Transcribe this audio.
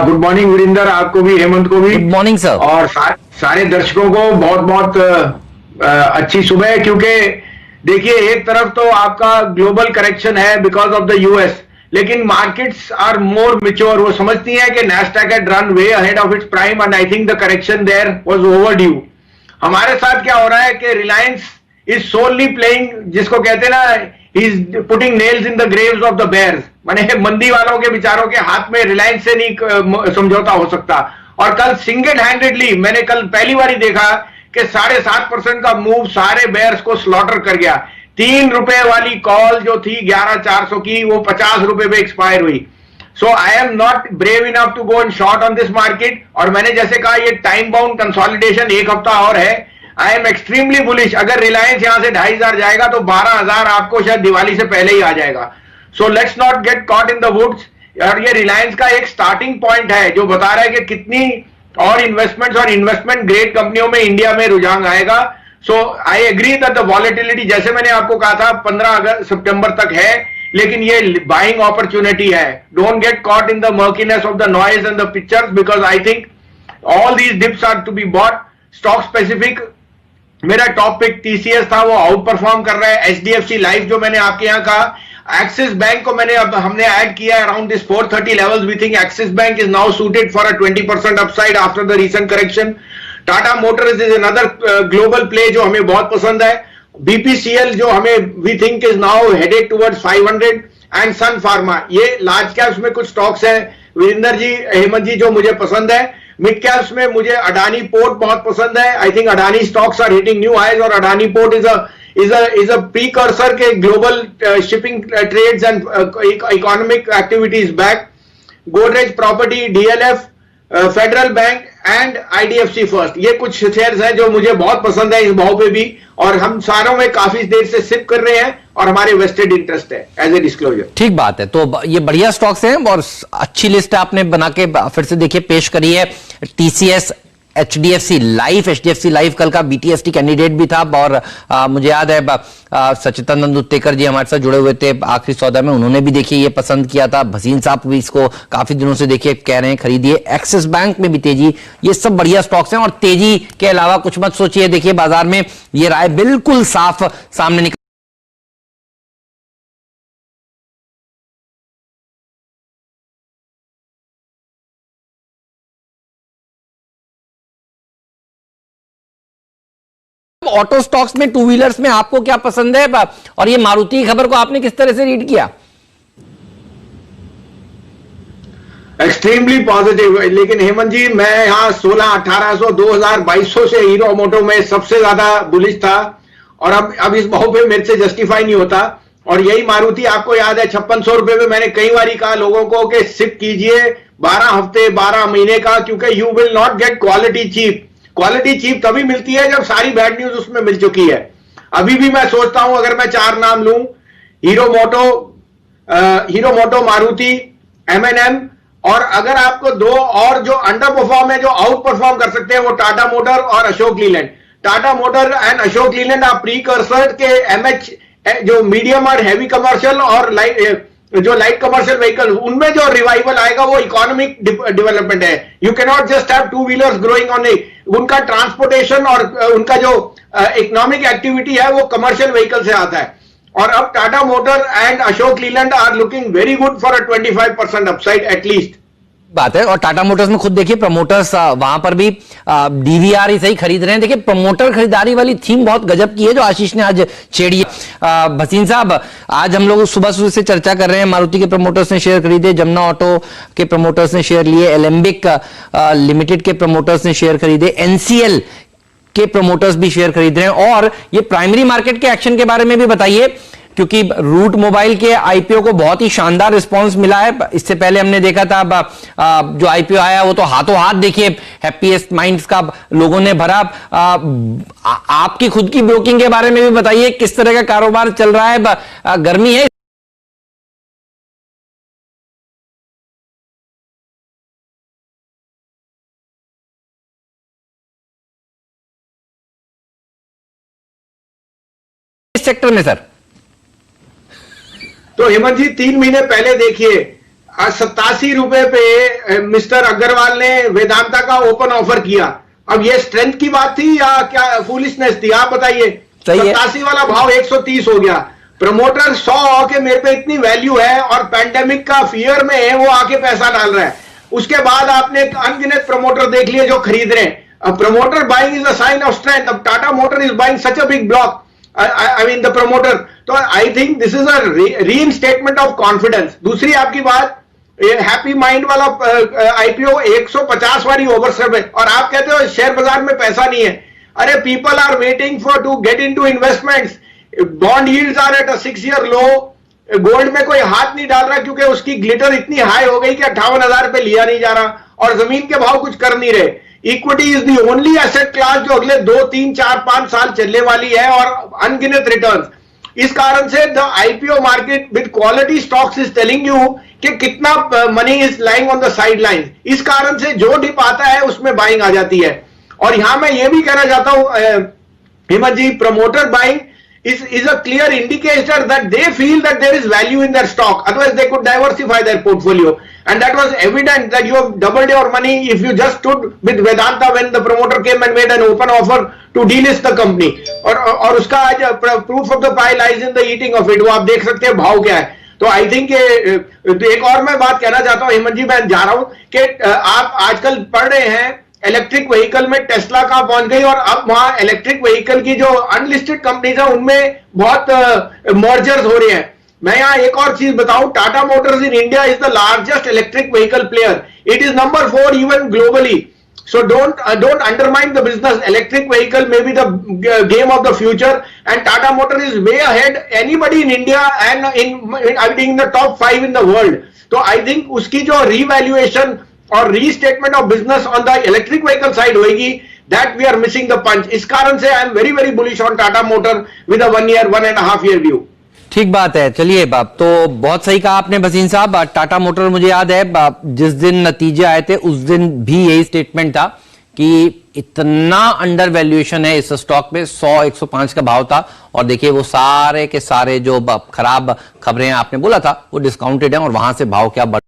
Good morning Virendra, आपको भी, हेमंत को भी। Good morning sir. और सारे दर्शकों को बहुत बहुत अच्छी सुबह है, क्योंकि देखिए एक तरफ तो आपका ग्लोबल करेक्शन है बिकॉज ऑफ द यूएस, लेकिन मार्केट्स आर मोर मैच्योर। वो समझती हैं कि Nasdaq had run way ahead of its prime and I think the correction there was overdue. हमारे साथ क्या हो रहा है कि रिलायंस इज सोनली प्लेइंग, जिसको कहते हैं ना, is putting nails in the graves of the bears. माने मंदी वालों के विचारों के हाथ में रिलायंस से नहीं समझौता हो सकता। और कल सिंगल हैंडेडली मैंने कल पहली बार ही देखा कि 7.5% का मूव सारे बेयर्स को स्लॉटर कर गया। ₹3 वाली कॉल जो थी 11,400 की, वो ₹50 पे एक्सपायर हुई। So I am not brave enough to go in short on this market. और मैंने जैसे कहा, ये टाइम बाउंड कंसोलिडेशन एक हफ्ता और है। I am extremely bullish. अगर रिलायंस यहां से 2,500 जाएगा तो 12,000 आपको शायद दिवाली से पहले ही आ जाएगा। So let's not get caught in the woods. और ये रिलायंस का एक स्टार्टिंग पॉइंट है जो बता रहा है कि कितनी और इन्वेस्टमेंट्स और इन्वेस्टमेंट ग्रेड कंपनियों में इंडिया में रुझान आएगा। So I agree that the volatility, जैसे मैंने आपको कहा था, 15 सितंबर तक है, लेकिन ये बाइंग अपॉर्चुनिटी है। Don't get caught in the murkiness of the noise and the pictures, because I think all these dips are to be bought. Stock specific मेरा टॉप पिक टीसीएस था, वो आउट परफॉर्म कर रहा है। HDFC life जो मैंने आपके यहां कहा, एक्सिस बैंक को हमने ऐड किया है around this 430 levels. We think Axis Bank is now suited for a 20% upside after the recent correction. Tata Motors is another global play जो हमें बहुत पसंद है। बीपीसीएल जो हमें we think is now headed towards 500, and Sun Pharma. ये large caps में कुछ स्टॉक्स है वीरेंद्र जी, हेमंत जी, जो मुझे पसंद है। मिड कैप्स में मुझे अडानी पोर्ट बहुत पसंद है। I think Adani stocks are hitting new highs, और Adani port is a precursor के global shipping trades and economic activities back. Godrej property, DLF, federal bank and IDFC first, ये कुछ शेयर्स हैं जो मुझे बहुत पसंद है इस भाव पे भी, और हम सारों में काफी देर से सिप कर रहे हैं और हमारे वेस्टेड इंटरेस्ट है एज ए डिस्क्लोजर। ठीक बात है, तो ये बढ़िया स्टॉक्स हैं और अच्छी लिस्ट आपने बना के फिर से देखिए पेश करी है। टीसीएस, एचडीएफसी लाइफ कल का बीटीएसटी कैंडिडेट भी था, और मुझे याद है सचिदानंद उत्तेकर जी हमारे साथ जुड़े हुए थे आखिरी सौदा में, उन्होंने भी देखिए ये पसंद किया था। भसीन साहब भी इसको काफी दिनों से देखिए कह रहे हैं खरीदिए। एक्सिस बैंक में भी तेजी, ये सब बढ़िया स्टॉक्स हैं। और तेजी के अलावा कुछ मत सोचिए, देखिए बाजार में ये राय बिल्कुल साफ सामने निकल ऑटो स्टॉक्स में, टू व्हीलर्स में आपको क्या पसंद है, और ये मारुति की खबर को आपने किस तरह से रीड किया? Extremely positive. लेकिन हेमंत जी, मैं यहाँ 1600, 1800, 2000, 2200 से हीरो मोटो में सबसे ज्यादा बुलिश था, और अब इस भाव पे मेरे से जस्टिफाई नहीं होता। और यही मारुति, आपको याद है, 5600 में मैंने कई बार कहा लोगों को कि सिप कीजिए 12 हफ्ते 12 महीने का, क्योंकि you will not get quality cheap. Quality cheap तभी मिलती है जब सारी बैड न्यूज उसमें मिल चुकी है। अभी भी मैं सोचता हूं, अगर मैं 4 नाम लूं, हीरो मोटो, मारुति, एमएनएम, और अगर आपको 2 और जो अंडर परफॉर्म है, जो आउट परफॉर्म कर सकते हैं, वो टाटा मोटर और अशोक लीलैंड। टाटा मोटर एंड अशोक लीलैंड आप प्रीकर्सर के एमएच, जो मीडियम और हैवी कमर्शियल और लाइट कमर्शियल व्हीकल, उनमें जो रिवाइवल आएगा वो इकोनॉमिक डेवलपमेंट है। You can not just have 2 wheelers growing on it. उनका ट्रांसपोर्टेशन और उनका जो इकोनॉमिक एक्टिविटी है वो कमर्शियल व्हीकल से आता है। और अब Tata Motor and Ashok Leyland are looking very good for a 25% upside at least. बात है। और टाटा मोटर्स में खुद देखिए प्रमोटर्स वहां पर भी डीवीआर ही सही खरीद रहे हैं। देखिए प्रमोटर खरीदारी वाली थीम बहुत गजब की है जो आशीष ने आज छेड़ी है। भसीन साहब, आज हम लोग सुबह सुबह से चर्चा कर रहे हैं, मारुति के प्रमोटर्स ने शेयर खरीदे, जमुना ऑटो के प्रमोटर्स ने शेयर लिए, एलेम्बिक लिमिटेड के प्रमोटर्स ने शेयर खरीदे, एनसीएल के प्रमोटर्स भी शेयर खरीद रहे हैं। और ये प्राइमरी मार्केट के एक्शन के बारे में भी बताइए, क्योंकि रूट मोबाइल के आईपीओ को बहुत ही शानदार रिस्पांस मिला है। इससे पहले हमने देखा था जो आईपीओ आया वो तो हाथों हाथ देखिए हैप्पीएस्ट माइंड्स का लोगों ने भरा। आपकी खुद की ब्रोकिंग के बारे में भी बताइए, किस तरह का कारोबार चल रहा है, गर्मी है? इस सेक्टर में सर तो हेमंत जी, 3 महीने पहले देखिए, ₹87 पे मिस्टर अग्रवाल ने वेदांता का ओपन ऑफर किया। अब ये स्ट्रेंथ की बात थी या क्या फूलिशनेस थी, आप बताइए। 87 वाला भाव 130 हो गया। प्रमोटर 100 आके मेरे पे इतनी वैल्यू है और पैंडेमिक का फियर में है, वो आके पैसा डाल रहा है। उसके बाद आपने अनगिनत प्रमोटर देख लिए जो खरीद रहे हैं। Promoter buying is a sign of strength. अब Tata motor is buying such a big block, I mean the promoter. तो I think this is a reinstatement of confidence. दूसरी आपकी बात, हैप्पी माइंड वाला आईपीओ 150 वाली ओवरसर्व है और आप कहते हो शेयर बाजार में पैसा नहीं है। अरे people are waiting for to get into investments. Bond yields are at a 6 year low. Gold में कोई हाथ नहीं डाल रहा क्योंकि उसकी ग्लिटर इतनी हाई हो गई कि 58,000 पे लिया नहीं जा रहा और जमीन के भाव कुछ कर नहीं रहे। Equity is the only asset class जो अगले 2, 3, 4, 5 साल चलने वाली है और अनगिनत रिटर्न्स। इस कारण से the IPO market with quality stocks is telling you कि कितना money is lying on the side line. इस कारण से जो डिप आता है उसमें बाइंग आ जाती है। और यहां मैं ये भी कहना चाहता हूं Hemant ji, promoter buying is a clear indicator that they feel that there is value in their stock, otherwise they could diversify their portfolio, and that was evident that you have doubled your money if you just stood with Vedanta when the promoter came and made an open offer to delist the company, और उसका आज proof of the pie lies in the eating of it। वो आप देख सकते हैं भाव क्या है। तो आई थिंक एक और मैं बात कहना चाहता हूं हेमंत जी, मैं जा रहा हूं कि आप आजकल पढ़ रहे हैं इलेक्ट्रिक व्हीकल में टेस्ला कहां पहुंच गई और अब वहां इलेक्ट्रिक व्हीकल की जो अनलिस्टेड कंपनीज है उनमें बहुत मर्जर्स हो रहे हैं। मैं यहां एक और चीज बताऊं, Tata Motors in India is the largest electric vehicle player. It is number 4 even globally. So don't undermine the business. Electric vehicle may be the game of the future, and Tata Motor is way ahead anybody in India and in the top 5 in the world. So I think उसकी जो revaluation और restatement of business on the electric vehicle side होगी, that we are missing the punch. इस कारण से I am very very bullish on Tata motor with a 1 year 1.5 year व्यू। ठीक बात है। चलिए बाप, तो बहुत सही कहा आपने भसीन साहब। टाटा मोटर मुझे याद है जिस दिन नतीजे आए थे उस दिन भी यही स्टेटमेंट था कि इतना अंडर वैल्यूएशन है इस स्टॉक में। 100-105 का भाव था और देखिए वो सारे के सारे जो खराब खबरें आपने बोला था वो डिस्काउंटेड है और वहां से भाव क्या बढ़